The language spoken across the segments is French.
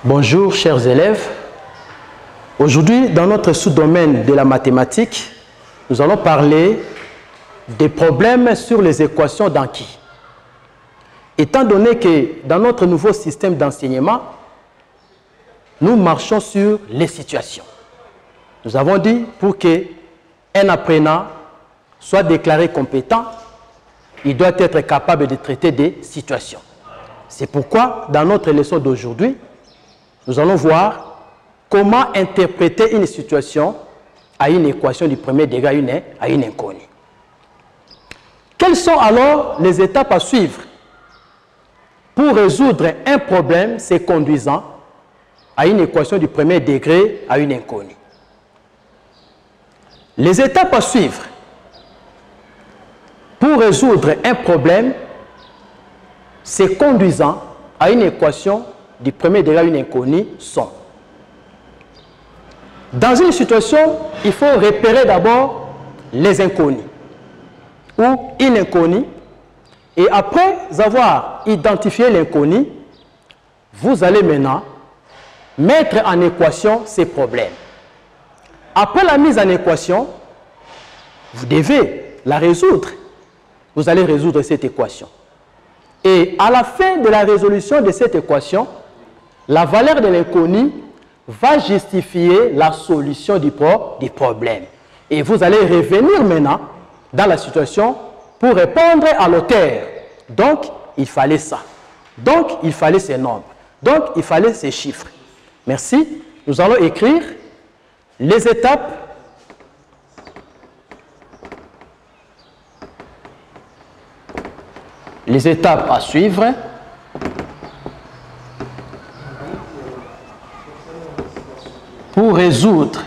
Bonjour chers élèves. Aujourd'hui, dans notre sous-domaine de la mathématique, nous allons parler des problèmes sur les équations d'Anki. Étant donné que dans notre nouveau système d'enseignement, nous marchons sur les situations. Nous avons dit pour qu'un apprenant soit déclaré compétent, il doit être capable de traiter des situations. C'est pourquoi, dans notre leçon d'aujourd'hui, nous allons voir comment interpréter une situation à une équation du premier degré à une inconnue. Quelles sont alors les étapes à suivre pour résoudre un problème se conduisant à une équation du premier degré à une inconnue? Les étapes à suivre pour résoudre un problème se conduisant à une équation du premier degré à une inconnue sont: dans une situation, il faut repérer d'abord les inconnus ou une inconnue, et après avoir identifié l'inconnu, vous allez maintenant mettre en équation ces problèmes. Après la mise en équation, vous devez la résoudre. Vous allez résoudre cette équation. Et à la fin de la résolution de cette équation, la valeur de l'inconnu va justifier la solution du problème. Et vous allez revenir maintenant dans la situation pour répondre à l'auteur. Donc, il fallait ça. Donc, il fallait ces nombres. Donc, il fallait ces chiffres. Merci. Nous allons écrire les étapes à suivre pour résoudre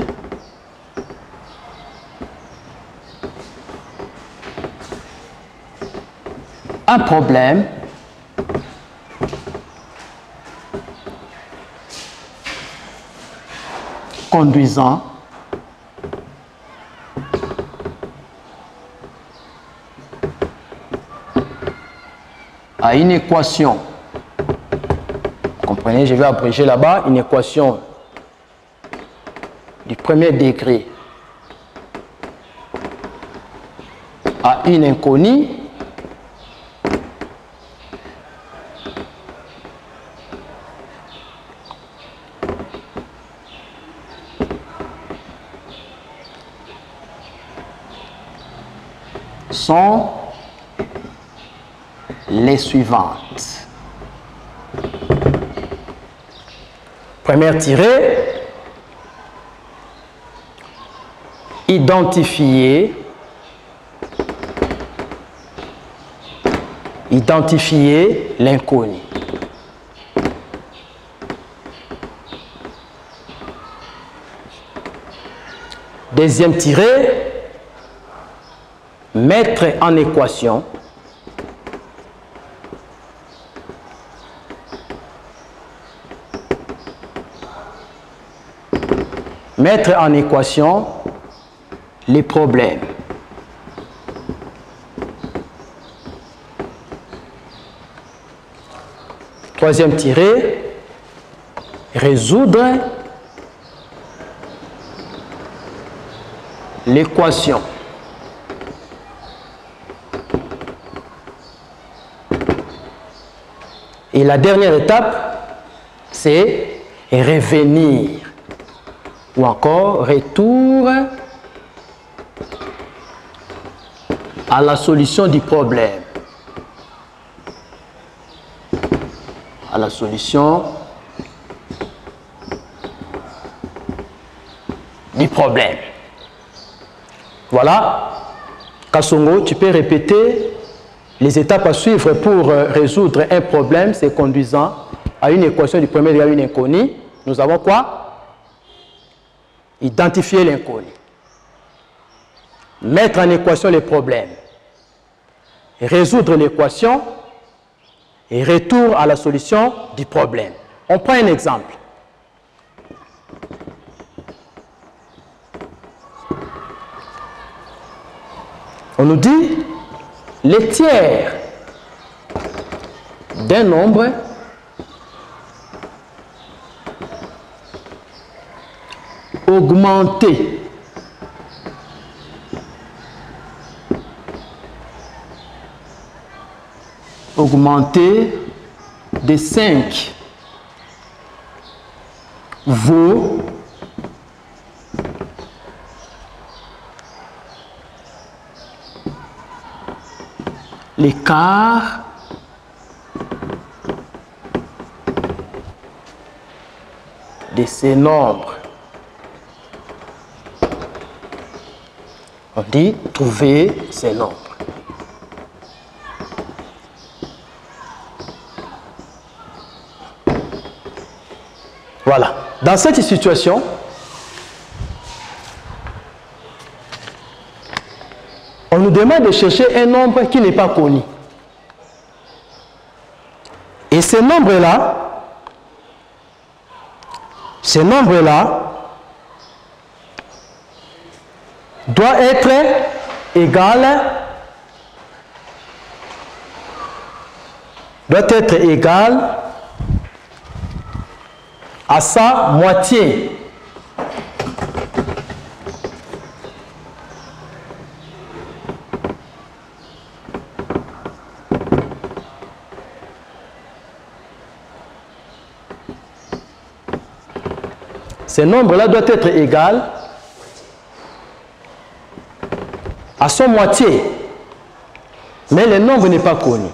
un problème conduisant à une équation. Vous comprenez, je vais abréger là-bas, une équation du premier degré à une inconnue sont les suivantes. Première tirée, identifier l'inconnu. Deuxième tirée, mettre en équation les problèmes. Troisième tirée, résoudre l'équation. Et la dernière étape, c'est revenir ou encore retour à la solution du problème. À la solution du problème. Voilà. Kasongo, tu peux répéter les étapes à suivre pour résoudre un problème se conduisant à une équation du premier degré à une inconnue. Nous avons quoi? Identifier l'inconnu. Mettre en équation les problèmes. Résoudre l'équation et retour à la solution du problème. On prend un exemple. On nous dit les tiers d'un nombre augmenter de 5 vaut l'écart de ces nombres. On dit trouver ces nombres. Voilà. Dans cette situation, on nous demande de chercher un nombre qui n'est pas connu. Et ce nombre-là doit être égal à sa moitié. Ce nombre-là doit être égal à son moitié, mais le nombre n'est pas connu.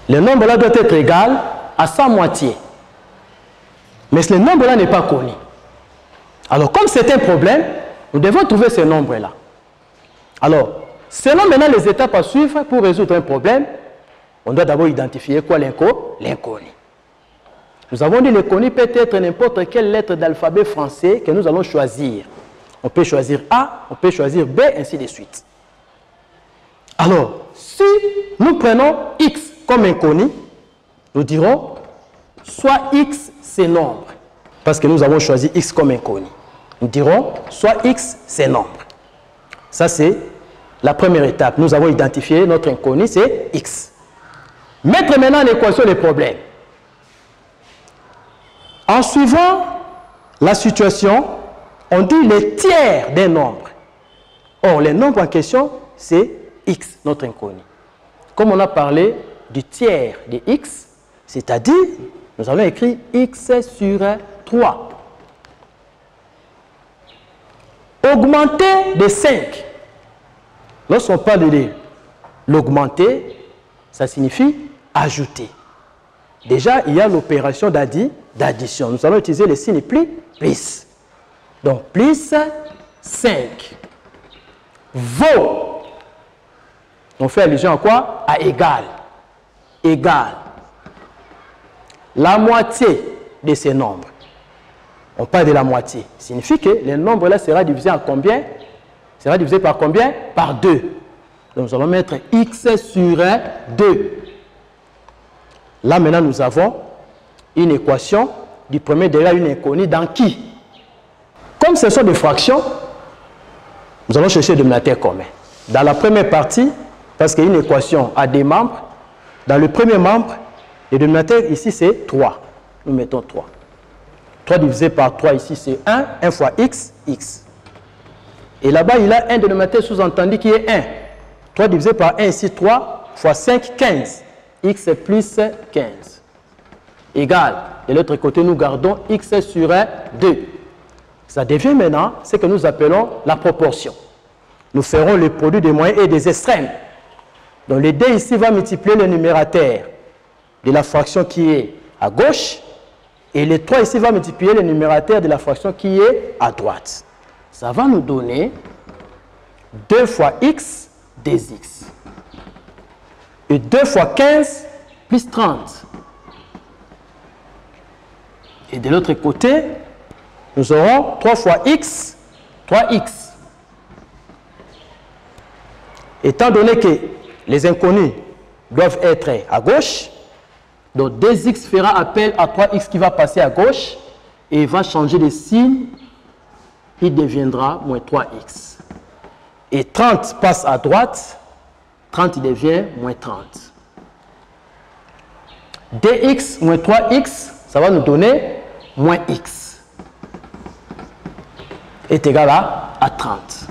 Le nombre-là doit être égal à sa moitié. Mais ce nombre-là n'est pas connu. Alors, comme c'est un problème, nous devons trouver ce nombre-là. Alors, selon maintenant les étapes à suivre pour résoudre un problème, on doit d'abord identifier quoi l'inconnu. Nous avons dit l'inconnu peut être n'importe quelle lettre d'alphabet français que nous allons choisir. On peut choisir A, on peut choisir B, ainsi de suite. Alors, si nous prenons X comme inconnu, nous dirons soit X c'est nombre, parce que nous avons choisi X comme inconnu. Nous dirons soit X c'est nombre. Ça c'est la première étape. Nous avons identifié notre inconnu, c'est X. Mettre maintenant en équation les problèmes. En suivant la situation, on dit le tiers d'un nombre. Or, le nombre en question, c'est X, notre inconnu. Comme on a parlé du tiers de X, c'est-à-dire, nous allons écrire X sur 3. Augmenter de 5. Lorsqu'on parle de l'augmenter, ça signifie ajouter. Déjà, il y a l'opération d'addition. Nous allons utiliser le signe plus. Donc, plus 5 vaut. On fait allusion à quoi? À égal. Égal. La moitié de ces nombres. On parle de la moitié. Ça signifie que le nombre là sera divisé en combien? Sera divisé par combien? Par 2. Donc nous allons mettre X sur 2. Là maintenant nous avons une équation du premier degré à une inconnue dans qui? Comme ce sont des fractions, nous allons chercher le dénominateur commun. Dans la première partie, parce qu'une équation a des membres, dans le premier membre, le dénominateur ici c'est 3. Nous mettons 3. 3 divisé par 3 ici c'est 1. 1 fois x, x. Et là-bas il a un dénominateur sous-entendu qui est 1. 3 divisé par 1 ici 3 fois 5, 15. X plus 15. Égal. De l'autre côté nous gardons x sur 2. Ça devient maintenant ce que nous appelons la proportion. Nous ferons le produit des moyens et des extrêmes. Donc le 2 ici va multiplier le numérateur de la fraction qui est à gauche et le 3 ici va multiplier le numérateur de la fraction qui est à droite. Ça va nous donner 2 fois x, 2x. Et 2 fois 15 plus 30. Et de l'autre côté, nous aurons 3 fois x, 3x. Étant donné que les inconnus doivent être à gauche, donc 2x fera appel à 3x qui va passer à gauche et va changer de signe, il deviendra moins 3x. Et 30 passe à droite, 30 devient moins 30. Dx moins 3x, ça va nous donner moins x. Est égal à 30.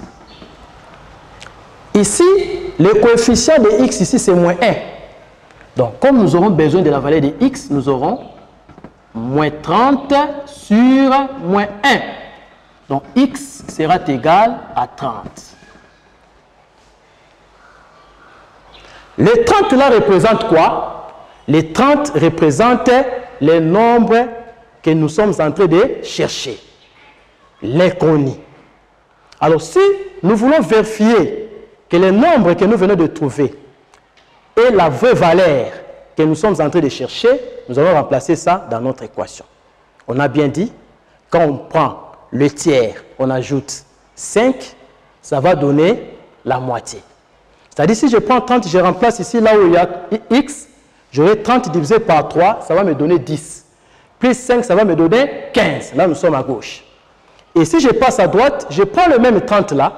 Ici, le coefficient de x ici, c'est moins 1. Donc, comme nous aurons besoin de la valeur de x, nous aurons moins 30 sur moins 1. Donc, x sera égal à 30. Les 30 là représentent quoi? Les 30 représentent les nombres que nous sommes en train de chercher. L'inconnu. Alors, si nous voulons vérifier que les nombres que nous venons de trouver et la vraie valeur que nous sommes en train de chercher, nous allons remplacer ça dans notre équation. On a bien dit, quand on prend le tiers, on ajoute 5, ça va donner la moitié. C'est-à-dire, si je prends 30, je remplace ici, là où il y a x, j'aurai 30 divisé par 3, ça va me donner 10. Plus 5, ça va me donner 15. Là, nous sommes à gauche. Et si je passe à droite, je prends le même 30 là,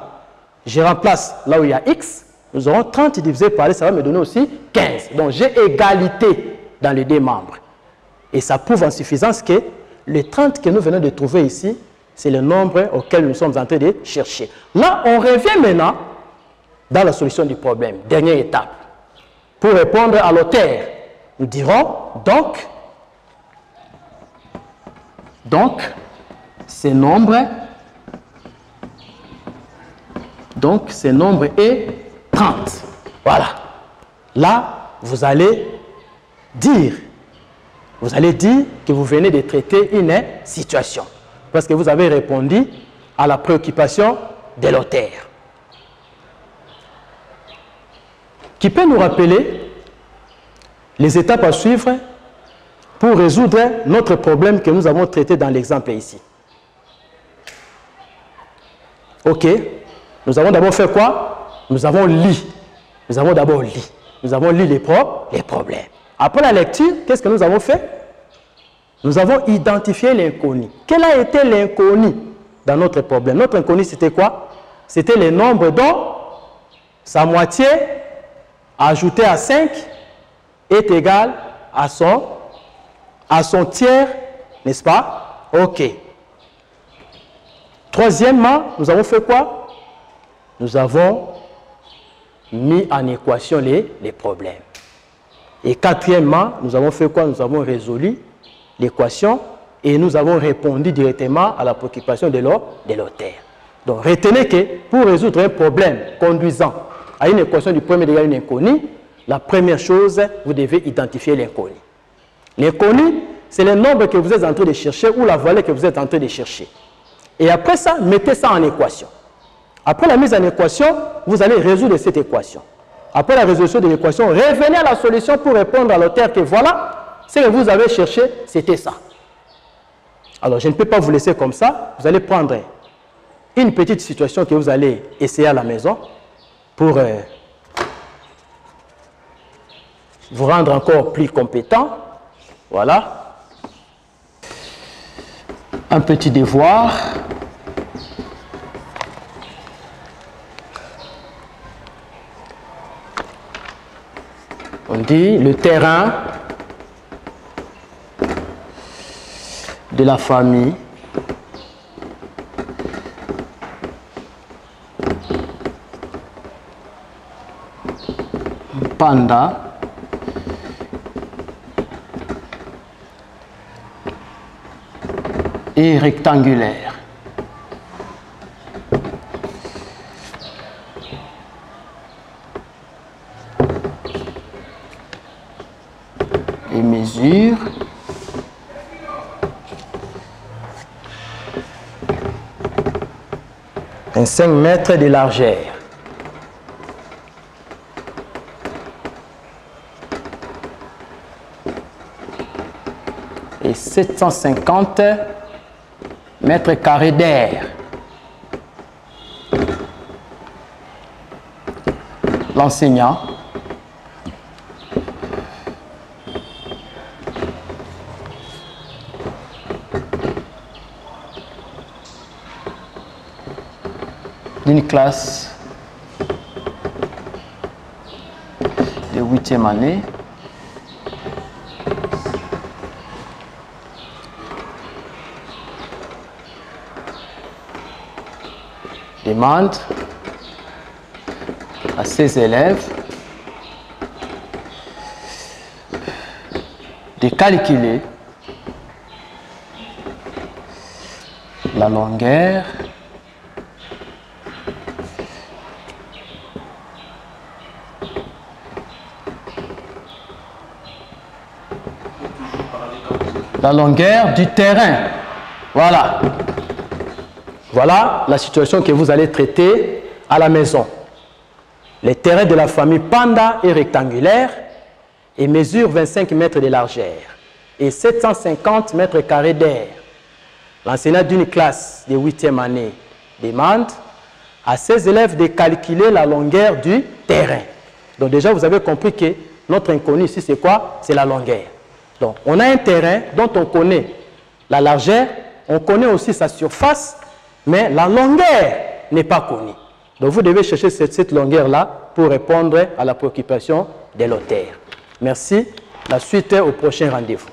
je remplace là où il y a x, nous aurons 30 divisé par 2, ça va me donner aussi 15. Donc, j'ai égalité dans les deux membres. Et ça prouve en suffisance que le 30 que nous venons de trouver ici, c'est le nombre auquel nous sommes en train de chercher. Là, on revient maintenant dans la solution du problème. Dernière étape. Pour répondre à l'auteur, nous dirons donc ce nombre est 30. Voilà. Là, vous allez dire que vous venez de traiter une situation. Parce que vous avez répondu à la préoccupation de l'auteur. Qui peut nous rappeler les étapes à suivre pour résoudre notre problème que nous avons traité dans l'exemple ici. Ok. Nous avons d'abord fait quoi? Nous avons lu. Nous avons d'abord lu. Nous avons lu les problèmes. Après la lecture, qu'est-ce que nous avons fait? Nous avons identifié l'inconnu. Quel a été l'inconnu dans notre problème? Notre inconnu, c'était quoi? C'était le nombre dont sa moitié ajouté à 5 est égal à son tiers, n'est-ce pas? Ok. Troisièmement, nous avons fait quoi? Nous avons mis en équation les problèmes. Et quatrièmement, nous avons fait quoi? Nous avons résolu l'équation et nous avons répondu directement à la préoccupation de l'auteur. Donc, retenez que pour résoudre un problème conduisant à une équation du premier degré à une inconnue, la première chose, vous devez identifier l'inconnu. L'inconnu, c'est le nombre que vous êtes en train de chercher ou la valeur que vous êtes en train de chercher. Et après ça, mettez ça en équation. Après la mise en équation, vous allez résoudre cette équation. Après la résolution de l'équation, revenez à la solution pour répondre à l'auteur que voilà, ce que vous avez cherché, c'était ça. Alors, je ne peux pas vous laisser comme ça. Vous allez prendre une petite situation que vous allez essayer à la maison pour vous rendre encore plus compétent. Voilà. Un petit devoir. On dit le terrain de la famille Panda est rectangulaire. Et mesure un 5 mètres de largeur. Et 750 mètres carrés d'air. L'enseignant d'une classe de 8e année. Demande à ses élèves de calculer la longueur du terrain. Voilà. Voilà la situation que vous allez traiter à la maison. Le terrain de la famille Panda est rectangulaire et mesure 25 mètres de largeur et 750 mètres carrés d'air. L'enseignant d'une classe de 8e année demande à ses élèves de calculer la longueur du terrain. Donc déjà, vous avez compris que notre inconnu ici, c'est quoi? C'est la longueur. Donc, on a un terrain dont on connaît la largeur, on connaît aussi sa surface, mais la longueur n'est pas connue. Donc, vous devez chercher cette longueur-là pour répondre à la préoccupation de l'auteur. Merci. La suite est au prochain rendez-vous.